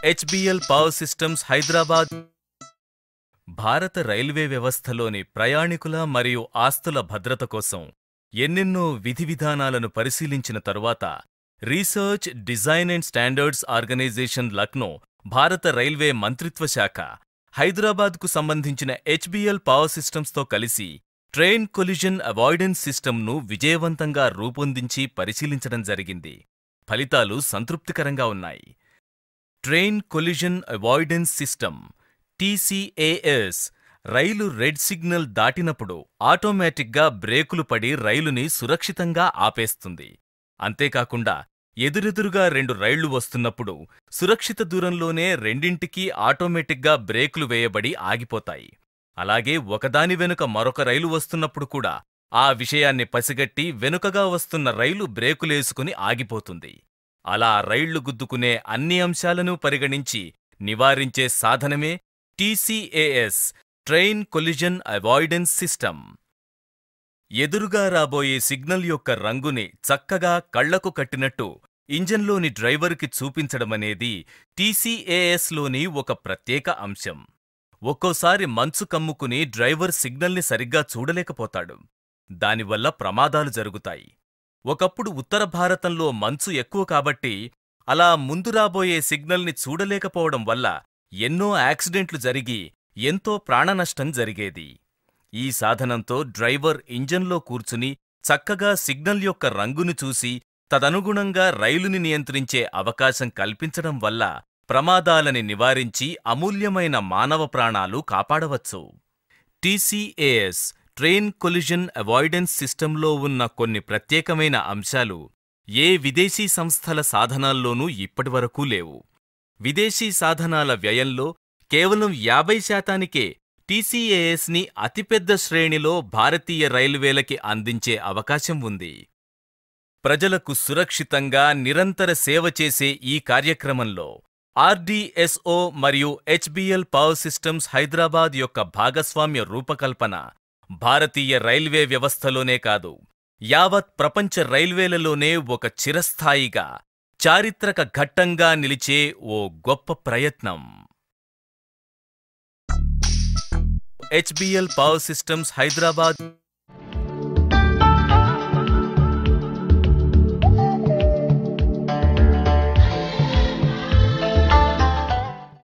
HBL power systems Hyderabad భారత railway వ్యవస్థలోని ప్రయాణికుల మరియు ఆస్తుల భద్రత కోసం ఎన్నెన్నో విధివిధానాలను పరిశీలించిన తరువాత research design and standards organisation Lucknow భారత రైల్వే మంత్రిత్వ శాఖ హైదరాబాద్కు సంబంధించిన హెచ్బిఎల్ పవర్ సిస్టమ్స్తో కలిసి ట్రైన్ కొలిజన్ అవాయిడెన్స్ సిస్టమ్ను విజయవంతంగా రూపొందించి పరిశీలించడం జరిగింది. ఫలితాలు సంతృప్తికరంగా ఉన్నాయి. ట్రైన్ కొలిజన్ అవాయిడెన్స్ సిస్టమ్ టీసీఏఎస్ రైలు రెడ్ సిగ్నల్ దాటినప్పుడు ఆటోమేటిక్గా బ్రేకులు పడి రైలుని సురక్షితంగా ఆపేస్తుంది. అంతేకాకుండా ఎదురెదురుగా రెండు రైళ్లు వస్తున్నప్పుడు సురక్షిత దూరంలోనే రెండింటికీ ఆటోమేటిక్గా బ్రేకులు వేయబడి ఆగిపోతాయి. అలాగే ఒకదాని వెనుక మరొక రైలు వస్తున్నప్పుడు కూడా ఆ విషయాన్ని పసిగట్టి వెనుకగా వస్తున్న రైలు బ్రేకులేసుకుని ఆగిపోతుంది. అలా రైళ్లు గుద్దుకునే అన్ని అంశాలను పరిగణించి నివారించే సాధనమే టీసీఏఎస్ ట్రైన్ కొలిజన్ అవాయిడెన్స్ సిస్టమ్. ఎదురుగా రాబోయే సిగ్నల్ యొక్క రంగుని చక్కగా కళ్లకు కట్టినట్టు ఇంజన్లోని డ్రైవర్కి చూపించడమనేది టీసీఏఎస్లోని ఒక ప్రత్యేక అంశం. ఒక్కోసారి మంచు కమ్ముకుని డ్రైవర్ సిగ్నల్ని సరిగ్గా చూడలేకపోతాడు. దానివల్ల ప్రమాదాలు జరుగుతాయి. ఒకప్పుడు ఉత్తర భారతంలో మంచు ఎక్కువ కాబట్టి అలా ముందు రాబోయే సిగ్నల్ని చూడలేకపోవడం వల్ల ఎన్నో యాక్సిడెంట్లు జరిగి ఎంతో ప్రాణనష్టం జరిగేది. ఈ సాధనంతో డ్రైవర్ ఇంజన్లో కూర్చుని చక్కగా సిగ్నల్ యొక్క రంగును చూసి తదనుగుణంగా రైలుని నియంత్రించే అవకాశం కల్పించడం వల్ల ప్రమాదాలని నివారించి అమూల్యమైన మానవ ప్రాణాలు కాపాడవచ్చు. టీసీఏఎస్ ట్రైన్ కొలిజన్ అవాయిడెన్స్ సిస్టంలో ఉన్న కొన్ని ప్రత్యేకమైన అంశాలు ఏ విదేశీ సంస్థల సాధనాల్లోనూ ఇప్పటివరకూ లేవు. విదేశీ సాధనాల వ్యయంలో కేవలం 50% టీసీఏఎస్ని అతిపెద్ద శ్రేణిలో భారతీయ రైల్వేలకి అందించే అవకాశం ఉంది. ప్రజలకు సురక్షితంగా నిరంతర సేవ చేసే ఈ కార్యక్రమంలో ఆర్డీఎస్ఓ మరియు హెచ్బిఎల్ పవర్ సిస్టమ్స్ హైదరాబాద్ యొక్క భాగస్వామ్య రూపకల్పన భారతీయ రైల్వే వ్యవస్థలోనే కాదు, యావత్ ప్రపంచ రైల్వేలలోనే ఒక చిరస్థాయిగా, చారిత్రక ఘట్టంగా నిలిచే ఓ గొప్ప ప్రయత్నం. HBL power systems Hyderabad